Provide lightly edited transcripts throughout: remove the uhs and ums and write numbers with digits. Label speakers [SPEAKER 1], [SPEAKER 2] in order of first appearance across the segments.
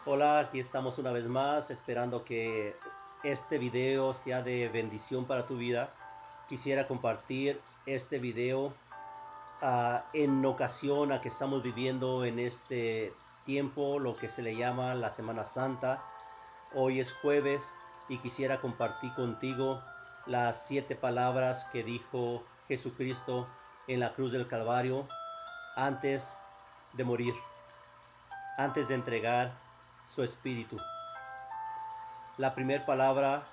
[SPEAKER 1] Hola, aquí estamos una vez más, esperando que este video sea de bendición para tu vida. Quisiera compartir este video en ocasión a que estamos viviendo en este tiempo, lo que se le llama la Semana Santa. Hoy es jueves y quisiera compartir contigo las 7 palabras que dijo Jesucristo en la cruz del Calvario antes de morir, antes de entregar su espíritu. La primera palabra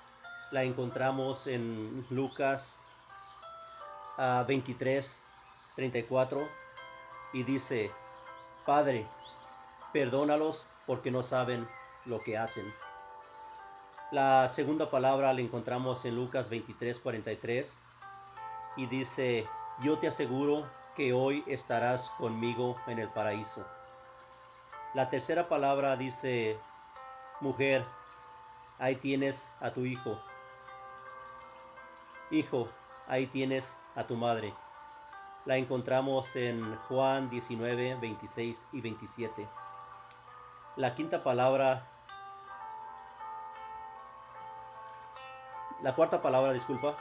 [SPEAKER 1] la encontramos en Lucas 23:34 y dice: Padre, perdónalos porque no saben lo que hacen. La segunda palabra la encontramos en Lucas 23:43 y dice: Yo te aseguro que hoy estarás conmigo en el paraíso. La tercera palabra dice: Mujer, ahí tienes a tu hijo. Hijo, ahí tienes a tu madre. La encontramos en Juan 19, 26 y 27. La quinta palabra, la cuarta palabra, disculpa.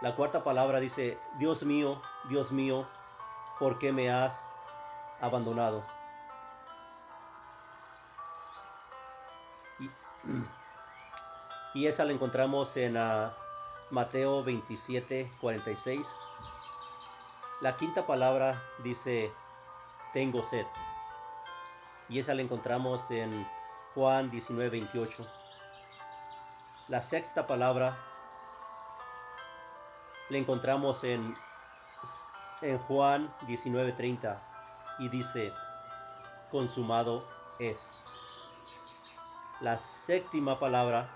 [SPEAKER 1] La cuarta palabra dice: Dios mío, ¿por qué me has abandonado? Y, y esa la encontramos en Mateo 27, 46. La quinta palabra dice: tengo sed. Y esa la encontramos en Juan 19, 28. La sexta palabra la encontramos en Juan 19:30 y dice: consumado es. La séptima palabra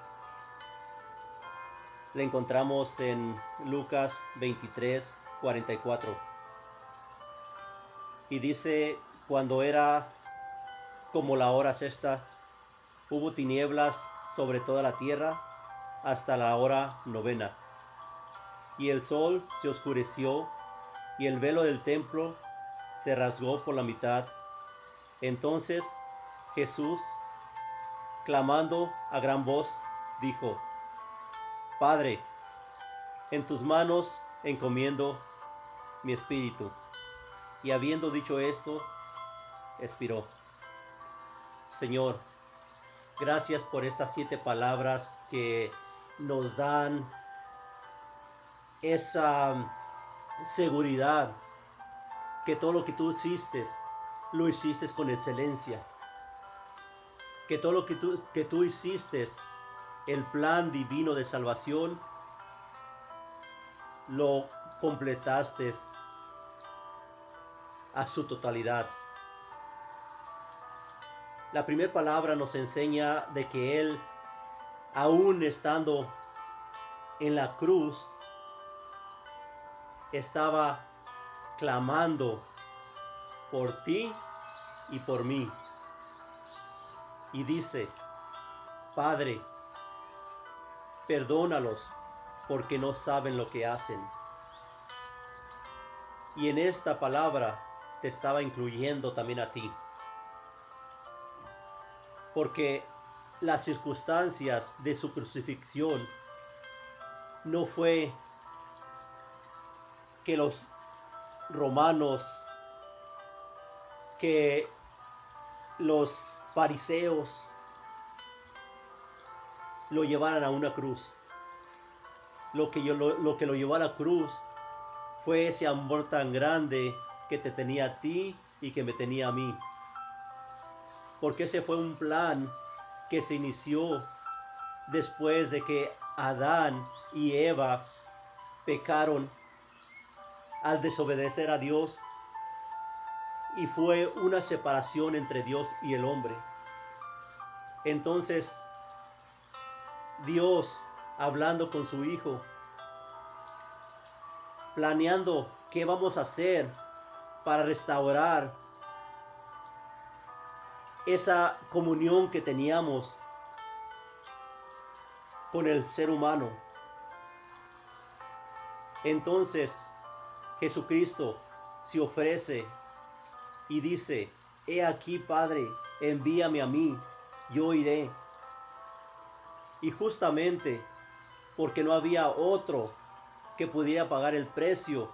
[SPEAKER 1] la encontramos en Lucas 23:44 y dice: cuando era como la hora sexta, hubo tinieblas sobre toda la tierra hasta la hora novena, y el sol se oscureció y el velo del templo se rasgó por la mitad. Entonces Jesús, clamando a gran voz, dijo: Padre, en tus manos encomiendo mi espíritu. Y habiendo dicho esto, expiró. Señor, gracias por estas 7 palabras que nos dan esa seguridad que todo lo que tú hiciste, lo hiciste con excelencia. Que todo lo que tú hiciste, el plan divino de salvación, lo completaste a su totalidad. La primera palabra nos enseña de que Él, aún estando en la cruz, estaba clamando por ti y por mí. Y dice: Padre, perdónalos porque no saben lo que hacen. Y en esta palabra te estaba incluyendo también a ti. Porque las circunstancias de su crucifixión no fue que los romanos, que los fariseos lo llevaran a una cruz. Lo que lo llevó a la cruz fue ese amor tan grande que te tenía a ti y que me tenía a mí. Porque ese fue un plan que se inició después de que Adán y Eva pecaron al desobedecer a Dios, y fue una separación entre Dios y el hombre. Entonces Dios, hablando con su Hijo, planeando qué vamos a hacer para restaurar esa comunión que teníamos con el ser humano. Entonces Jesucristo se ofrece y dice: he aquí, Padre, envíame a mí, yo iré. Y justamente porque no había otro que pudiera pagar el precio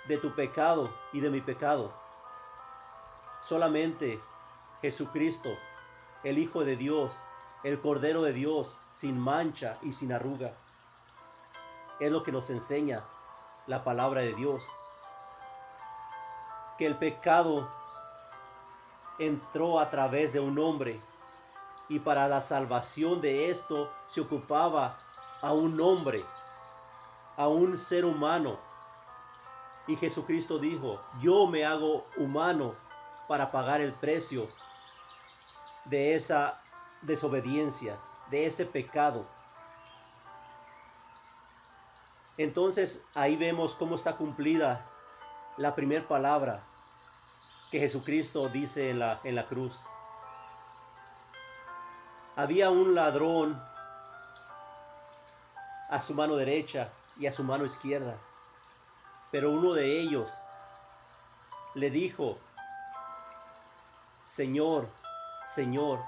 [SPEAKER 1] de tu pecado y de mi pecado, solamente Jesucristo, el Hijo de Dios, el Cordero de Dios, sin mancha y sin arruga. Es lo que nos enseña la palabra de Dios. Que el pecado entró a través de un hombre y para la salvación de esto se ocupaba a un hombre, a un ser humano. Y Jesucristo dijo, yo me hago humano para pagar el precio de esa desobediencia, de ese pecado. Entonces ahí vemos cómo está cumplida la primera palabra que Jesucristo dice en la cruz. Había un ladrón a su mano derecha y a su mano izquierda, pero uno de ellos le dijo, Señor, Señor,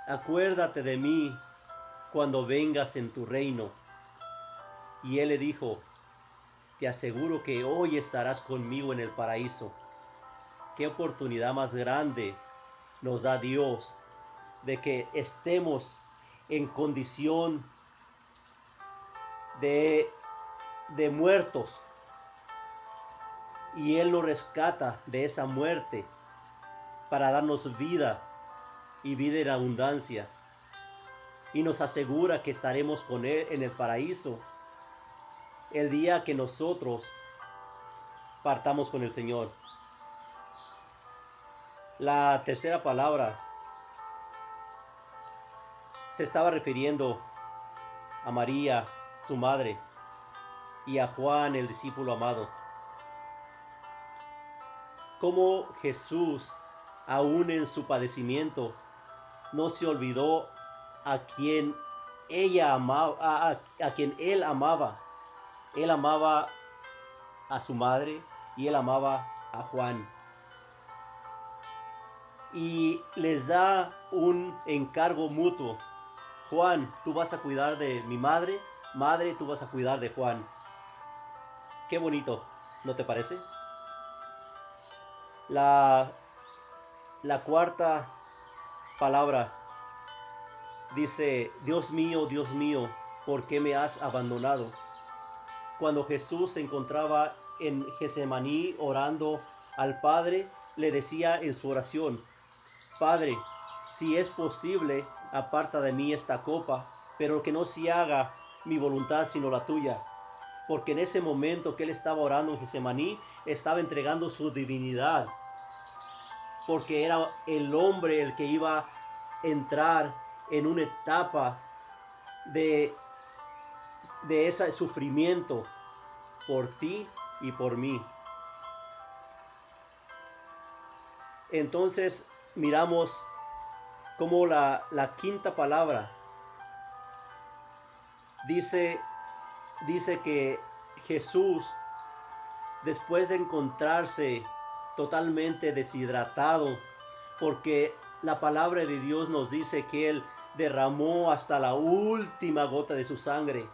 [SPEAKER 1] acuérdate de mí cuando vengas en tu reino. Y él le dijo, te aseguro que hoy estarás conmigo en el paraíso. Qué oportunidad más grande nos da Dios de que estemos en condición de muertos y Él nos rescata de esa muerte para darnos vida y vida en abundancia, y nos asegura que estaremos con Él en el paraíso el día que nosotros partamos con el Señor. La tercera palabra se estaba refiriendo a María, su madre, y a Juan, el discípulo amado. Cómo Jesús, aún en su padecimiento, no se olvidó a quien ella amaba, a quien él amaba. Él amaba a su madre y él amaba a Juan. Y les da un encargo mutuo. Juan, tú vas a cuidar de mi madre. Madre, tú vas a cuidar de Juan. Qué bonito, ¿no te parece? La cuarta palabra dice, Dios mío, ¿por qué me has abandonado? Cuando Jesús se encontraba en Getsemaní orando al Padre, le decía en su oración, Padre, si es posible, aparta de mí esta copa, pero que no se haga mi voluntad sino la tuya. Porque en ese momento que él estaba orando en Getsemaní, estaba entregando su divinidad. Porque era el hombre el que iba a entrar en una etapa de ese sufrimiento por ti y por mí. Entonces miramos como la quinta palabra dice que Jesús, después de encontrarse totalmente deshidratado, porque la palabra de Dios nos dice que Él derramó hasta la última gota de su sangre.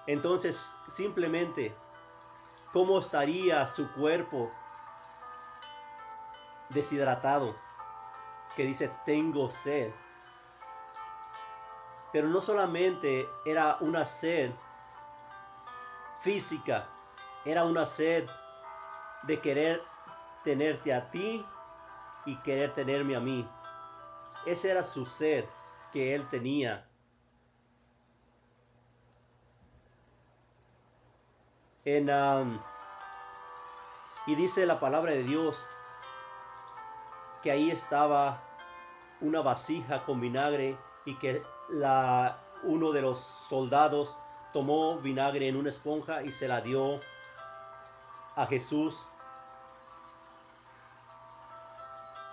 [SPEAKER 1] Entonces, simplemente, ¿cómo estaría su cuerpo deshidratado? Que dice, tengo sed. Pero no solamente era una sed física, era una sed de querer tenerte a ti y querer tenerme a mí. Esa era su sed que él tenía. Y dice la palabra de Dios que ahí estaba una vasija con vinagre y que uno de los soldados tomó vinagre en una esponja y se la dio a Jesús.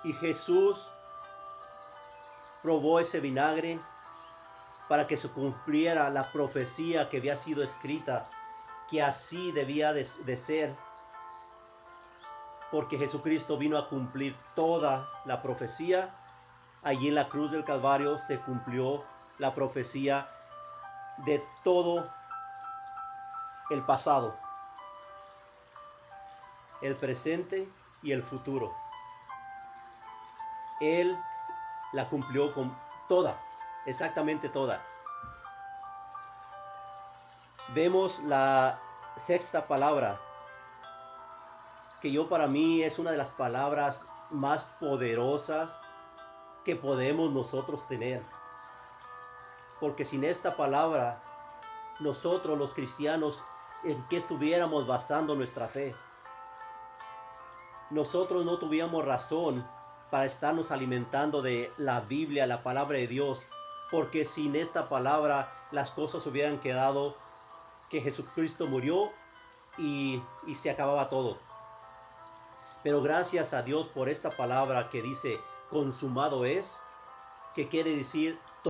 [SPEAKER 1] Y Jesús probó ese vinagre para que se cumpliera la profecía que había sido escrita, que así debía de ser, porque Jesucristo vino a cumplir toda la profecía allí en la cruz del Calvario se cumplió la profecía de todo el pasado, el presente y el futuro. Él la cumplió con toda, exactamente toda. Vemos la sexta palabra, que yo para mí es una de las palabras más poderosas que podemos nosotros tener. Porque sin esta palabra, nosotros los cristianos, ¿en qué estuviéramos basando nuestra fe? Nosotros no tuviéramos razón para estarnos alimentando de la Biblia, la palabra de Dios, porque sin esta palabra las cosas hubieran quedado que Jesucristo murió y se acababa todo. Pero gracias a Dios por esta palabra que dice consumado es, que quiere decir